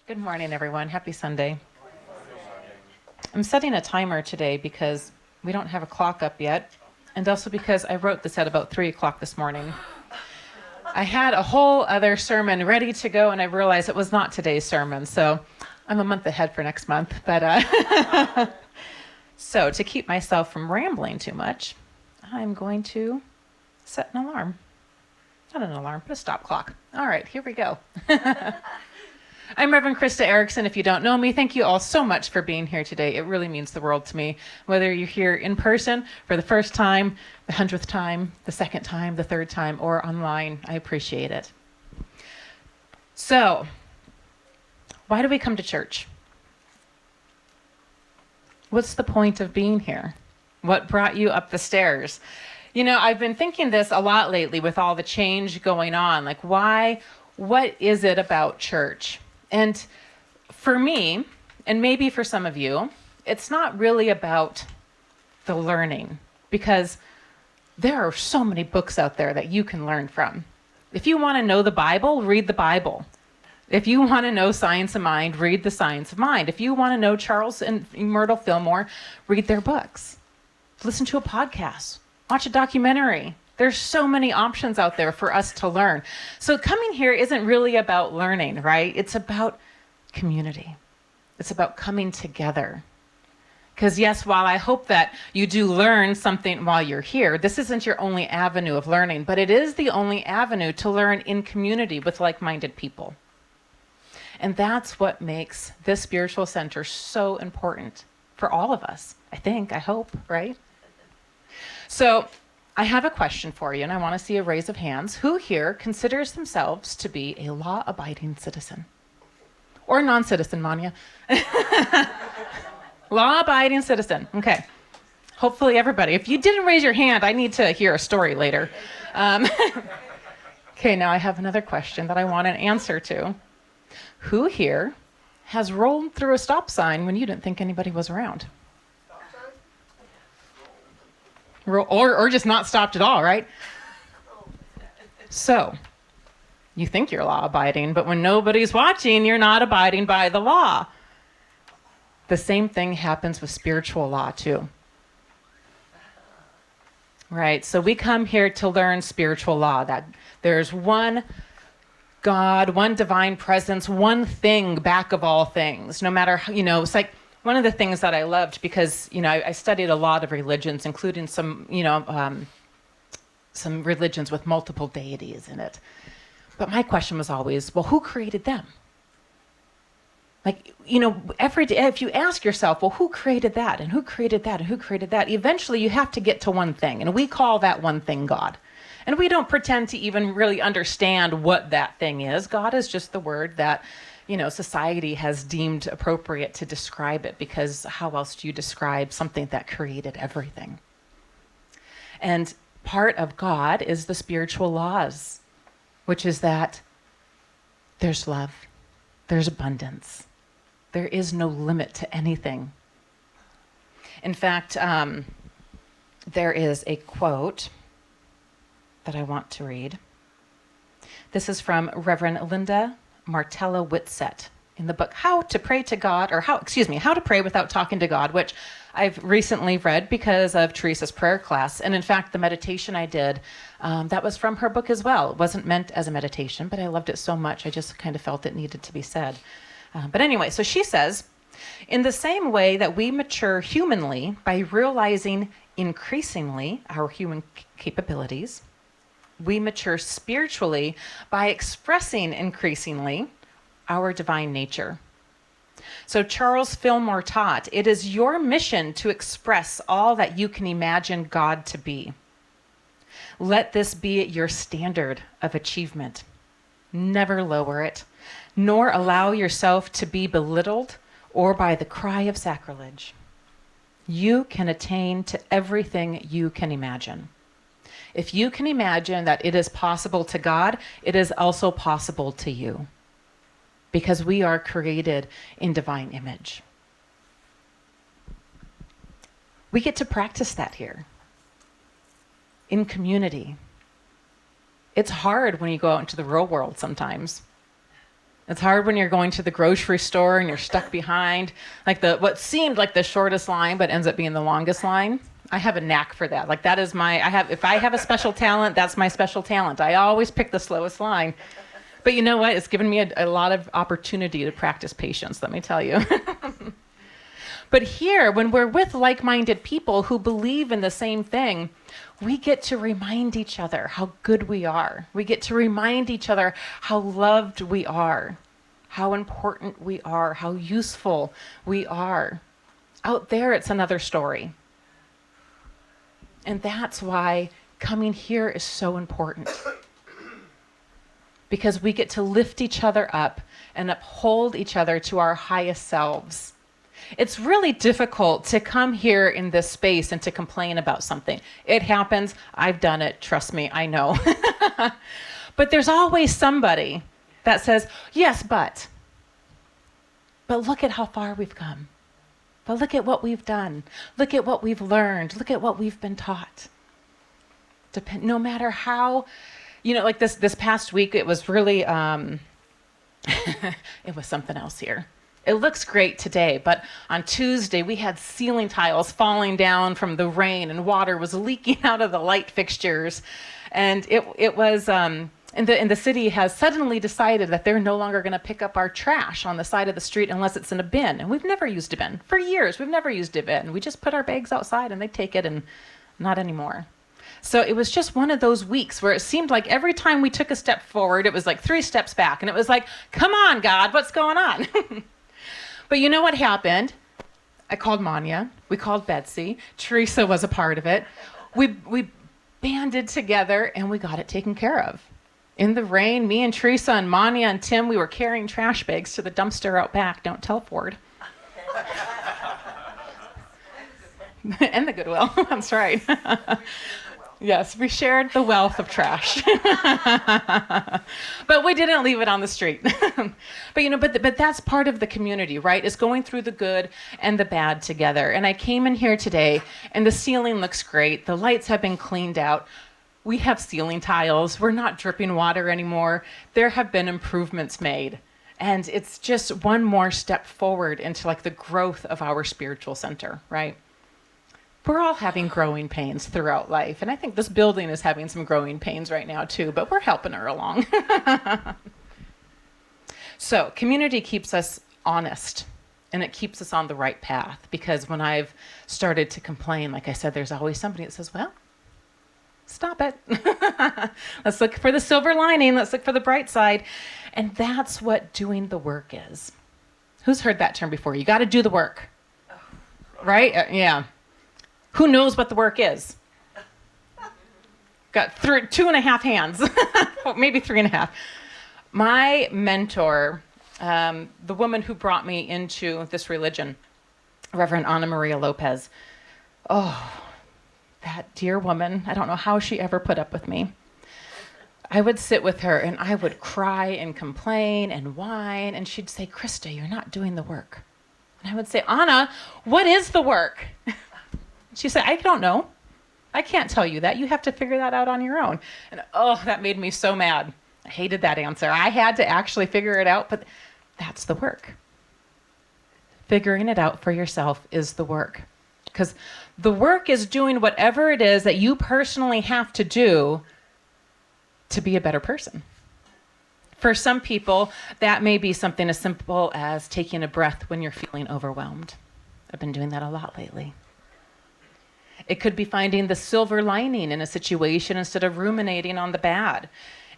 Good morning, everyone. Happy Sunday. I'm setting a timer today because we don't have a clock up yet, and also because I wrote this at about 3 o'clock this morning. I had a whole other sermon ready to go, and I realized it was not today's sermon, so I'm a month ahead for next month. But so to keep myself from rambling too much, I'm going to set an alarm. Not an alarm, but a stop clock. All right, here we go. I'm Reverend Krista Erickson. If you don't know me, thank you all so much for being here today. It really means the world to me. Whether you're here in person for the first time, the 100th time, the second time, the third time, or online, I appreciate it. So, why do we come to church? What's the point of being here? What brought you up the stairs? You know, I've been thinking this a lot lately with all the change going on. Like, why? What is it about church? And for me, and maybe for some of you, it's not really about the learning, because there are so many books out there that you can learn from. If you want to know the Bible, read the Bible. If you want to know Science of Mind, read the Science of Mind. If you want to know Charles and Myrtle Fillmore, read their books. Listen to a podcast. Watch a documentary. There's so many options out there for us to learn. So coming here isn't really about learning, right? It's about community. It's about coming together. Because yes, while I hope that you do learn something while you're here, this isn't your only avenue of learning, but it is the only avenue to learn in community with like-minded people. And that's what makes this spiritual center so important for all of us, I hope, right? So I have a question for you, and I want to see a raise of hands. Who here considers themselves to be a law-abiding citizen? Or non-citizen, Manya? Law-abiding citizen. Okay. Hopefully everybody. If you didn't raise your hand, I need to hear a story later. Okay, now I have another question that I want an answer to. Who here has rolled through a stop sign when you didn't think anybody was around? Or just not stopped at all, right? So, you think you're law-abiding, but when nobody's watching, you're not abiding by the law. The same thing happens with spiritual law, too. Right, so we come here to learn spiritual law, that there's one God, one divine presence, one thing back of all things, no matter, it's like, one of the things that I loved, because, I studied a lot of religions, including some religions with multiple deities in it. But my question was always, well, who created them? Like, every day, if you ask yourself, well, who created that? And who created that? And who created that? Eventually, you have to get to one thing. And we call that one thing God. And we don't pretend to even really understand what that thing is. God is just the word that society has deemed appropriate to describe it, because how else do you describe something that created everything? And part of God is the spiritual laws, which is that there's love, there's abundance, there is no limit to anything. In fact, there is a quote that I want to read. This is from Reverend Linda Martella Whitsett in the book How to Pray Without Talking to God, which I've recently read because of Teresa's prayer class. And in fact, the meditation I did, that was from her book as well. It wasn't meant as a meditation, but I loved it so much, I just kind of felt it needed to be said. But anyway, so she says, in the same way that we mature humanly by realizing increasingly our human capabilities, we mature spiritually by expressing increasingly our divine nature. So Charles Fillmore taught, it is your mission to express all that you can imagine God to be. Let this be your standard of achievement. Never lower it, nor allow yourself to be belittled or by the cry of sacrilege. You can attain to everything you can imagine. If you can imagine that it is possible to God, it is also possible to you, because we are created in divine image. We get to practice that here in community. It's hard when you go out into the real world sometimes. It's hard when you're going to the grocery store and you're stuck behind like what seemed like the shortest line, but ends up being the longest line. I have a knack for that. Like that is if I have a special talent, that's my special talent. I always pick the slowest line. But you know what? It's given me a lot of opportunity to practice patience, let me tell you. But here, when we're with like-minded people who believe in the same thing, we get to remind each other how good we are. We get to remind each other how loved we are, how important we are, how useful we are. Out there, it's another story. And that's why coming here is so important. Because we get to lift each other up and uphold each other to our highest selves. It's really difficult to come here in this space and to complain about something. It happens. I've done it. Trust me, I know. But there's always somebody that says, yes, but look at how far we've come. But look at what we've done. Look at what we've learned. Look at what we've been taught. No matter how, like this past week, it was really, it was something else here. It looks great today, but on Tuesday we had ceiling tiles falling down from the rain and water was leaking out of the light fixtures. And it was, and the city has suddenly decided that they're no longer going to pick up our trash on the side of the street unless it's in a bin. And we've never used a bin. For years, we've never used a bin. We just put our bags outside and they take it, and not anymore. So it was just one of those weeks where it seemed like every time we took a step forward, it was like 3 steps back. And it was like, come on, God, what's going on? But you know what happened? I called Manya. We called Betsy. Teresa was a part of it. We banded together and we got it taken care of. In the rain, me and Teresa and Manya and Tim, we were carrying trash bags to the dumpster out back. Don't tell Ford. And the Goodwill. That's right. Yes, we shared the wealth of trash. But we didn't leave it on the street. But that's part of the community, right? Is going through the good and the bad together. And I came in here today and the ceiling looks great. The lights have been cleaned out. We have ceiling tiles. We're not dripping water anymore. There have been improvements made. And it's just one more step forward into like the growth of our spiritual center, right? We're all having growing pains throughout life. And I think this building is having some growing pains right now too, but we're helping her along. So community keeps us honest and it keeps us on the right path, because when I've started to complain, like I said, there's always somebody that says, well, stop it. Let's look for the silver lining. Let's look for the bright side. And that's what doing the work is. Who's heard that term before? You got to do the work, right? Yeah. Who knows what the work is? Got 2.5 hands, maybe 3.5. My mentor, the woman who brought me into this religion, Reverend Ana Maria Lopez. Oh, that dear woman. I don't know how she ever put up with me. I would sit with her and I would cry and complain and whine. And she'd say, Krista, you're not doing the work. And I would say, Ana, what is the work? She said, I don't know. I can't tell you that. You have to figure that out on your own. And oh, that made me so mad. I hated that answer. I had to actually figure it out, but that's the work. Figuring it out for yourself is the work. Because the work is doing whatever it is that you personally have to do to be a better person. For some people, that may be something as simple as taking a breath when you're feeling overwhelmed. I've been doing that a lot lately. It could be finding the silver lining in a situation instead of ruminating on the bad.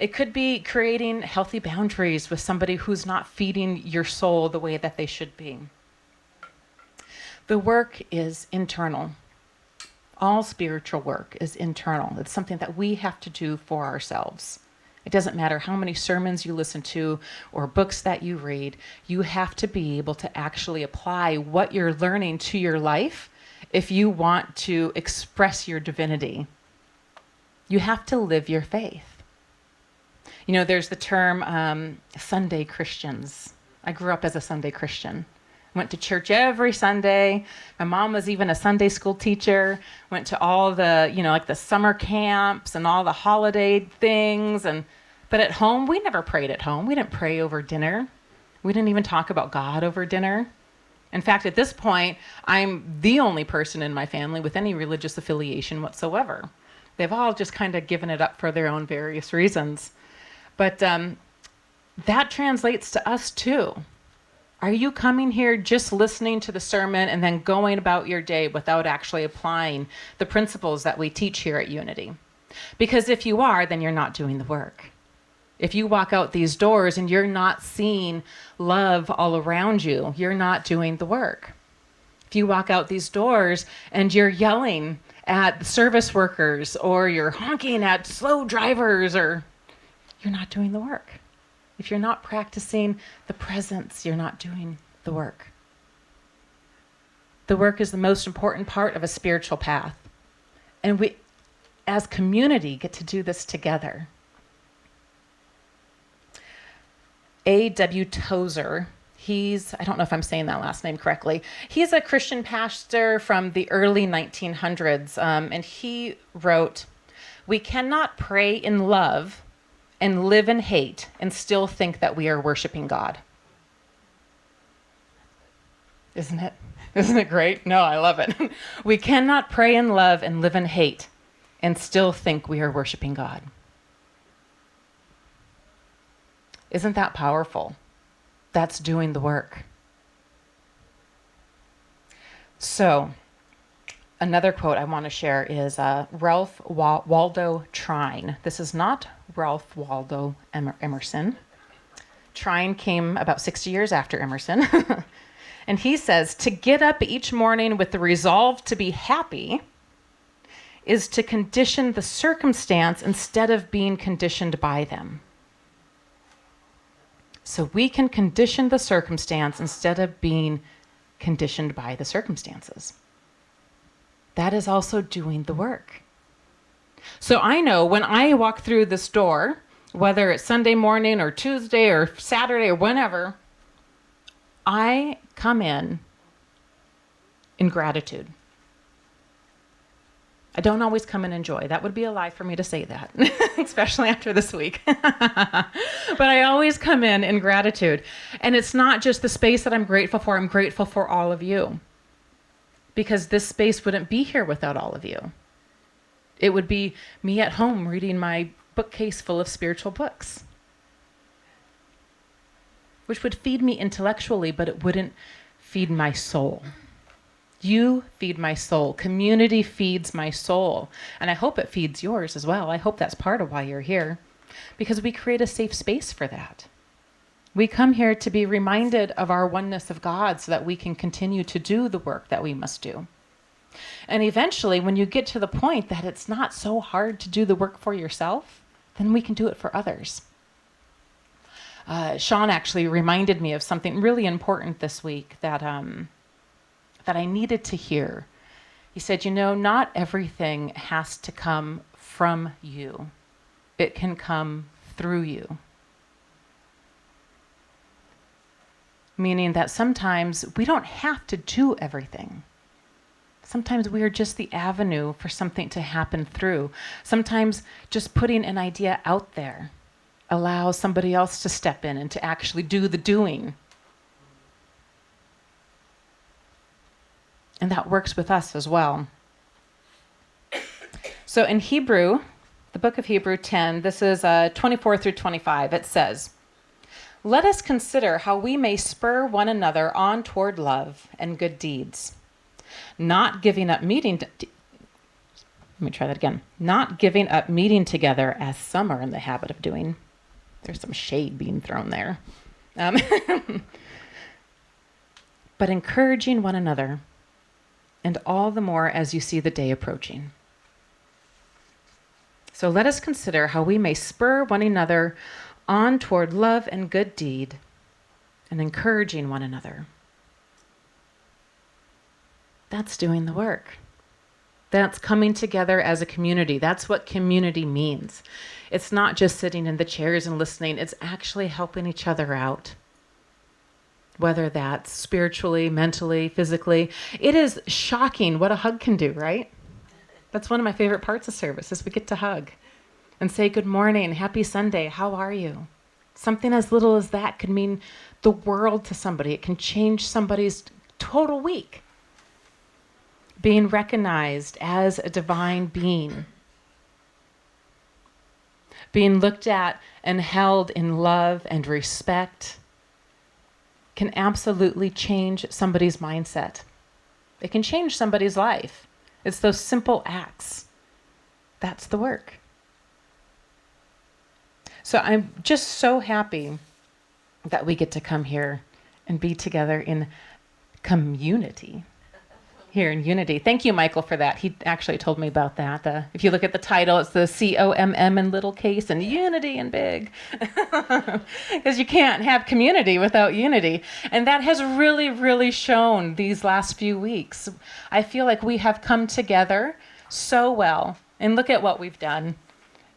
It could be creating healthy boundaries with somebody who's not feeding your soul the way that they should be. The work is internal. All spiritual work is internal. It's something that we have to do for ourselves. It doesn't matter how many sermons you listen to or books that you read. You have to be able to actually apply what you're learning to your life if you want to express your divinity. You have to live your faith. You know, there's the term Sunday Christians. I grew up as a Sunday Christian. Went to church every Sunday. My mom was even a Sunday school teacher. Went to all the, like the summer camps and all the holiday things. But at home, we never prayed at home. We didn't pray over dinner. We didn't even talk about God over dinner. In fact, at this point, I'm the only person in my family with any religious affiliation whatsoever. They've all just kind of given it up for their own various reasons. But that translates to us too. Are you coming here just listening to the sermon and then going about your day without actually applying the principles that we teach here at Unity? Because if you are, then you're not doing the work. If you walk out these doors and you're not seeing love all around you, you're not doing the work. If you walk out these doors and you're yelling at service workers or you're honking at slow drivers, or you're not doing the work. If you're not practicing the presence, you're not doing the work. The work is the most important part of a spiritual path. And we, as community, get to do this together. A.W. Tozer, I don't know if I'm saying that last name correctly. He's a Christian pastor from the early 1900s, and he wrote, "We cannot pray in love and live in hate and still think that we are worshiping God." Isn't it? Isn't it great? No, I love it. We cannot pray in love and live in hate and still think we are worshiping God. Isn't that powerful? That's doing the work. So, another quote I want to share is Ralph Waldo Trine. This is not Ralph Waldo Emerson. Trine came about 60 years after Emerson. And he says, "To get up each morning with the resolve to be happy is to condition the circumstance instead of being conditioned by them." So we can condition the circumstance instead of being conditioned by the circumstances. That is also doing the work. So I know when I walk through this door, whether it's Sunday morning or Tuesday or Saturday or whenever, I come in gratitude. I don't always come in joy. That would be a lie for me to say that, especially after this week. But I always come in gratitude. And it's not just the space that I'm grateful for. I'm grateful for all of you. Because this space wouldn't be here without all of you. It would be me at home reading my bookcase full of spiritual books, which would feed me intellectually, but it wouldn't feed my soul. You feed my soul. Community feeds my soul. And I hope it feeds yours as well. I hope that's part of why you're here, because we create a safe space for that. We come here to be reminded of our oneness of God so that we can continue to do the work that we must do. And eventually, when you get to the point that it's not so hard to do the work for yourself, then we can do it for others. Sean actually reminded me of something really important this week that I needed to hear. He said, not everything has to come from you. It can come through you. Meaning that sometimes we don't have to do everything. Sometimes we are just the avenue for something to happen through. Sometimes just putting an idea out there allows somebody else to step in and to actually do the doing. And that works with us as well. So in Hebrew, the book of Hebrew 10, this is 24 through 25, it says, "Let us consider how we may spur one another on toward love and good deeds, not giving up meeting not giving up meeting together as some are in the habit of doing." There's some shade being thrown there. "But encouraging one another, and all the more as you see the day approaching. So let us consider how we may spur one another on toward love and good deed, and encouraging one another." That's doing the work. That's coming together as a community. That's what community means. It's not just sitting in the chairs and listening. It's actually helping each other out. Whether that's spiritually, mentally, physically. It is shocking what a hug can do, right? That's one of my favorite parts of service, is we get to hug and say good morning, happy Sunday, how are you? Something as little as that could mean the world to somebody. It can change somebody's total week. Being recognized as a divine being. Being looked at and held in love and respect can absolutely change somebody's mindset. It can change somebody's life. It's those simple acts. That's the work. So I'm just so happy that we get to come here and be together in commUNITY. Here in Unity. Thank you, Michael, for that. He actually told me about that. If you look at the title, it's the COMM in little case and unity in big. Because you can't have community without unity. And that has really, really shown these last few weeks. I feel like we have come together so well. And look at what we've done.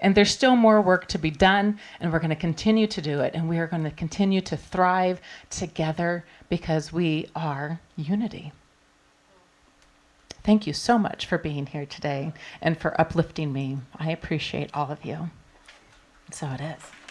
And there's still more work to be done. And we're going to continue to do it. And we are going to continue to thrive together because we are unity. Thank you so much for being here today and for uplifting me. I appreciate all of you. So it is.